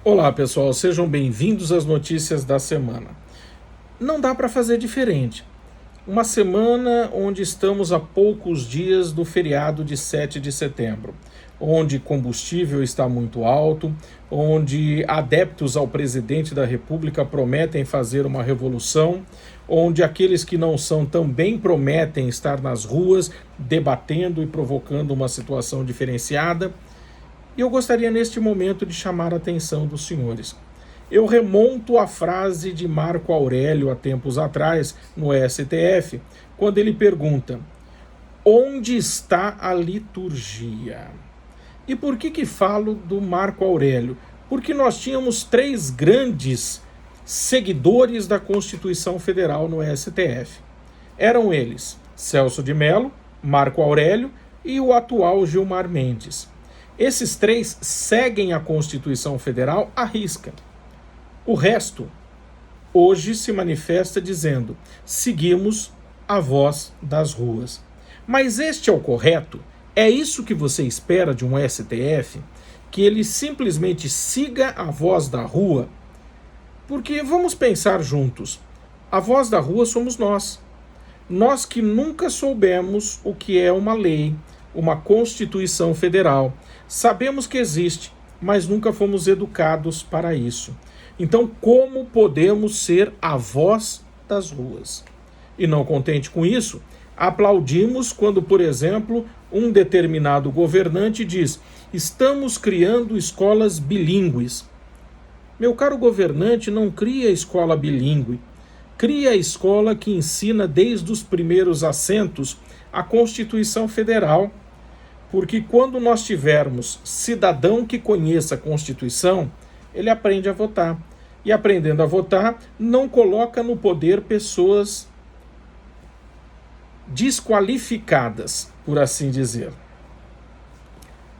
Olá, pessoal, sejam bem-vindos às notícias da semana. Não dá para fazer diferente. Uma semana onde estamos a poucos dias do feriado de 7 de setembro, onde combustível está muito alto, onde adeptos ao presidente da República prometem fazer uma revolução, onde aqueles que não são também prometem estar nas ruas debatendo e provocando uma situação diferenciada. E eu gostaria neste momento de chamar a atenção dos senhores. Eu remonto a frase de Marco Aurélio há tempos atrás, no STF, quando ele pergunta: onde está a liturgia? E por que falo do Marco Aurélio? Porque nós tínhamos três grandes seguidores da Constituição Federal no STF. Eram eles Celso de Mello, Marco Aurélio e o atual Gilmar Mendes. Esses três seguem a Constituição Federal à risca. O resto, hoje, se manifesta dizendo: seguimos a voz das ruas. Mas este é o correto? É isso que você espera de um STF? Que ele simplesmente siga a voz da rua? Porque vamos pensar juntos. A voz da rua somos nós. Nós que nunca soubemos o que é uma lei, uma Constituição Federal. Sabemos que existe, mas nunca fomos educados para isso. Então, como podemos ser a voz das ruas? E não contente com isso, aplaudimos quando, por exemplo, um determinado governante diz: estamos criando escolas bilíngues. Meu caro governante, não cria escola bilíngue. Cria a escola que ensina desde os primeiros assentos a Constituição Federal. Porque quando nós tivermos cidadão que conheça a Constituição, ele aprende a votar. E aprendendo a votar, não coloca no poder pessoas desqualificadas, por assim dizer.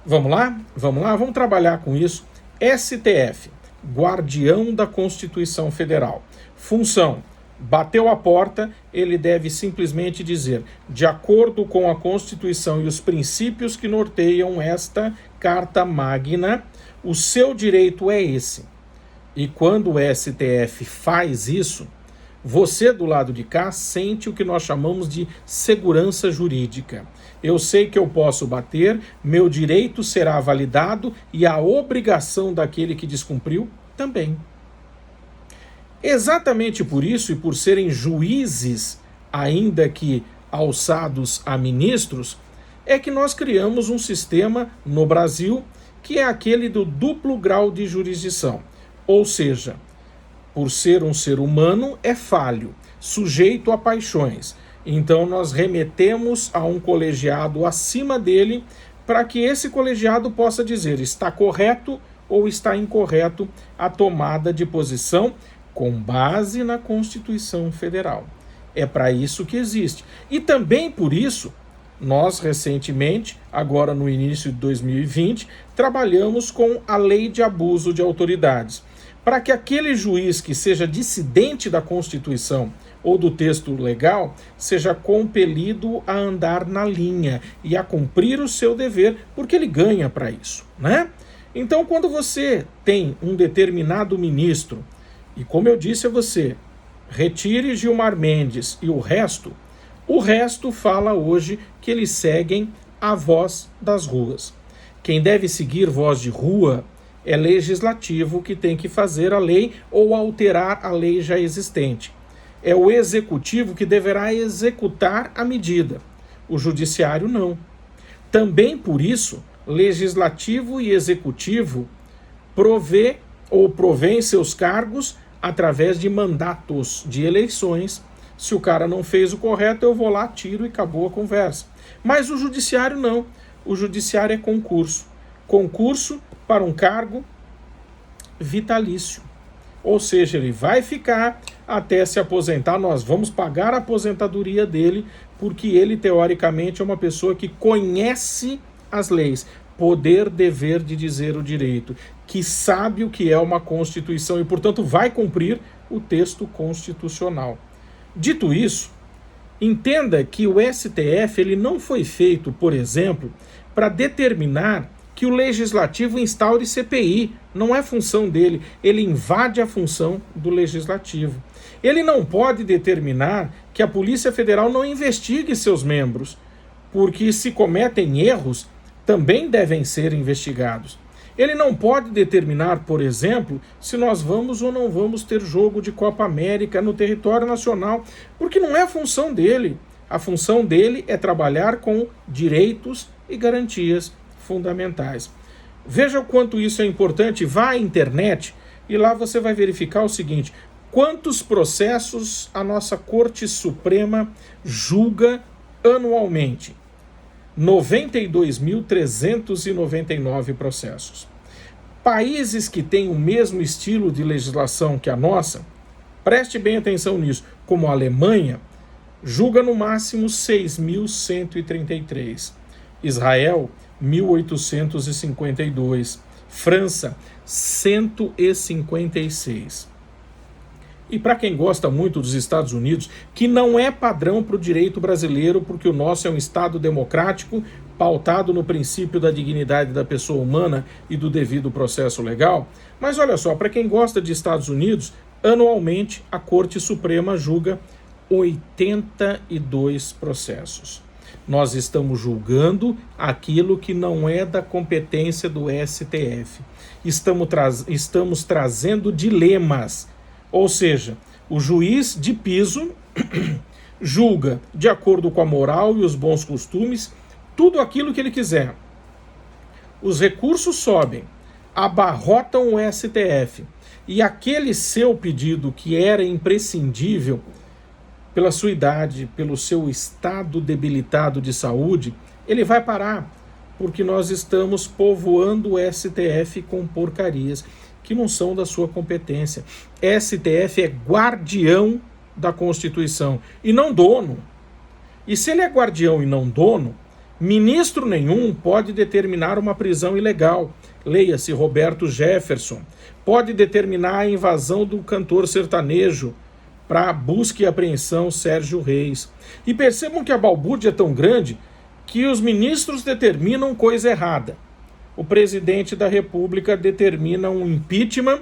Vamos lá? Vamos trabalhar com isso. STF, guardião da Constituição Federal. Função: bateu a porta, ele deve simplesmente dizer: de acordo com a Constituição e os princípios que norteiam esta Carta Magna, o seu direito é esse. E quando o STF faz isso, você do lado de cá sente o que nós chamamos de segurança jurídica. Eu sei que eu posso bater, meu direito será validado e a obrigação daquele que descumpriu também. Exatamente por isso e por serem juízes, ainda que alçados a ministros, é que nós criamos um sistema no Brasil que é aquele do duplo grau de jurisdição. Ou seja, por ser um ser humano, é falho, sujeito a paixões. Então nós remetemos a um colegiado acima dele para que esse colegiado possa dizer: está correto ou está incorreto a tomada de posição com base na Constituição Federal. É para isso que existe. E também por isso, nós recentemente, agora no início de 2020, trabalhamos com a Lei de Abuso de Autoridades, para que aquele juiz que seja dissidente da Constituição ou do texto legal seja compelido a andar na linha e a cumprir o seu dever, porque ele ganha para isso, né? Então, quando você tem um determinado ministro, e como eu disse a você, retire Gilmar Mendes e o resto fala hoje que eles seguem a voz das ruas. Quem deve seguir voz de rua é legislativo, que tem que fazer a lei ou alterar a lei já existente. É o executivo que deverá executar a medida. O judiciário não. Também por isso, legislativo e executivo provêm seus cargos através de mandatos de eleições. Se o cara não fez o correto, eu vou lá, tiro e acabou a conversa. Mas o judiciário não. O judiciário é concurso. Concurso para um cargo vitalício. Ou seja, ele vai ficar até se aposentar, nós vamos pagar a aposentadoria dele, porque ele, teoricamente, é uma pessoa que conhece as leis, poder, dever de dizer o direito, que sabe o que é uma Constituição e, portanto, vai cumprir o texto constitucional. Dito isso, entenda que o STF ele não foi feito, por exemplo, para determinar que o legislativo instaure CPI. Não é função dele, ele invade a função do legislativo. Ele não pode determinar que a Polícia Federal não investigue seus membros, porque se cometem erros, também devem ser investigados. Ele não pode determinar, por exemplo, se nós vamos ou não vamos ter jogo de Copa América no território nacional, porque não é função dele. A função dele é trabalhar com direitos e garantias fundamentais. Veja o quanto isso é importante. Vá à internet e lá você vai verificar o seguinte: quantos processos a nossa Corte Suprema julga anualmente? 92.399 processos. Países que têm o mesmo estilo de legislação que a nossa, preste bem atenção nisso, como a Alemanha, julga no máximo 6.133. Israel, 1.852. França, 156. E para quem gosta muito dos Estados Unidos, que não é padrão para o direito brasileiro, porque o nosso é um Estado democrático, pautado no princípio da dignidade da pessoa humana e do devido processo legal. Mas olha só, para quem gosta de Estados Unidos, anualmente a Corte Suprema julga 82 processos. Nós estamos julgando aquilo que não é da competência do STF. Estamos trazendo dilemas. Ou seja, o juiz de piso julga de acordo com a moral e os bons costumes tudo aquilo que ele quiser. Os recursos sobem, abarrotam o STF e aquele seu pedido que era imprescindível pela sua idade, pelo seu estado debilitado de saúde, ele vai parar, porque nós estamos povoando o STF com porcarias que não são da sua competência. STF é guardião da Constituição e não dono. E se ele é guardião e não dono, ministro nenhum pode determinar uma prisão ilegal. Leia-se Roberto Jefferson. Pode determinar a invasão do cantor sertanejo para busca e apreensão Sérgio Reis. E percebam que a balbúrdia é tão grande que os ministros determinam coisa errada. O presidente da República determina um impeachment,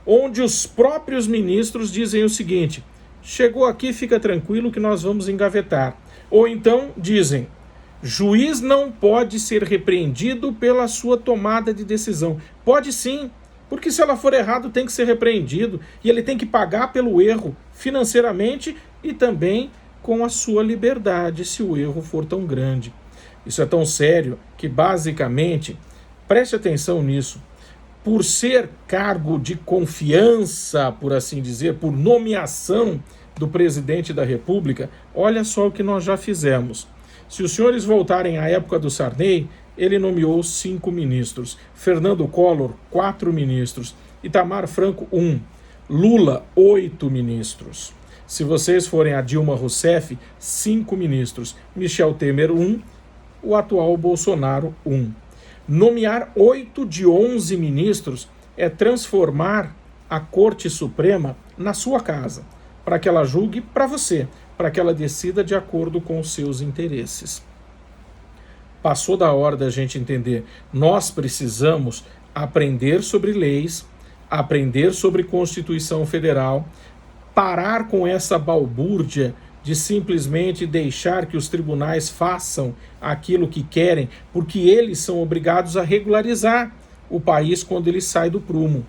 onde os próprios ministros dizem o seguinte: chegou aqui, fica tranquilo que nós vamos engavetar. Ou então dizem: juiz não pode ser repreendido pela sua tomada de decisão. Pode sim, porque se ela for errado tem que ser repreendido e ele tem que pagar pelo erro financeiramente e também com a sua liberdade, se o erro for tão grande. Isso é tão sério que, basicamente, preste atenção nisso, por ser cargo de confiança, por assim dizer, por nomeação do presidente da República, olha só o que nós já fizemos. Se os senhores voltarem à época do Sarney, ele nomeou 5 ministros. Fernando Collor, 4 ministros. Itamar Franco, 1. Lula, 8 ministros. Se vocês forem a Dilma Rousseff, 5 ministros. Michel Temer, 1. O atual Bolsonaro, 1. Nomear 8 de 11 ministros é transformar a Corte Suprema na sua casa, para que ela julgue para você, para que ela decida de acordo com os seus interesses. Passou da hora da gente entender. Nós precisamos aprender sobre leis, aprender sobre Constituição Federal, parar com essa balbúrdia de simplesmente deixar que os tribunais façam aquilo que querem, porque eles são obrigados a regularizar o país quando ele sai do prumo.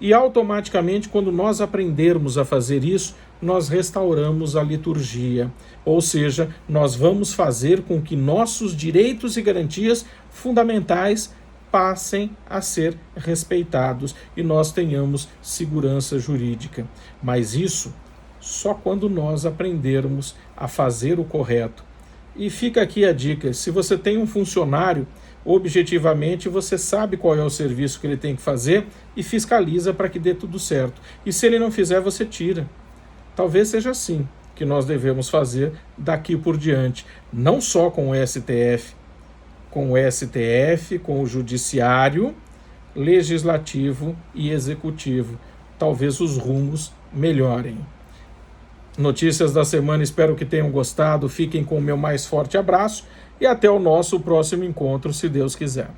E automaticamente, quando nós aprendermos a fazer isso, nós restauramos a liturgia. Ou seja, nós vamos fazer com que nossos direitos e garantias fundamentais passem a ser respeitados e nós tenhamos segurança jurídica. Mas isso só quando nós aprendermos a fazer o correto. E fica aqui a dica: se você tem um funcionário, objetivamente você sabe qual é o serviço que ele tem que fazer e fiscaliza para que dê tudo certo. E se ele não fizer, você tira. Talvez seja assim que nós devemos fazer daqui por diante, não só com o STF, com o Judiciário, Legislativo e Executivo. Talvez os rumos melhorem. Notícias da semana, espero que tenham gostado. Fiquem com o meu mais forte abraço e até o nosso próximo encontro, se Deus quiser.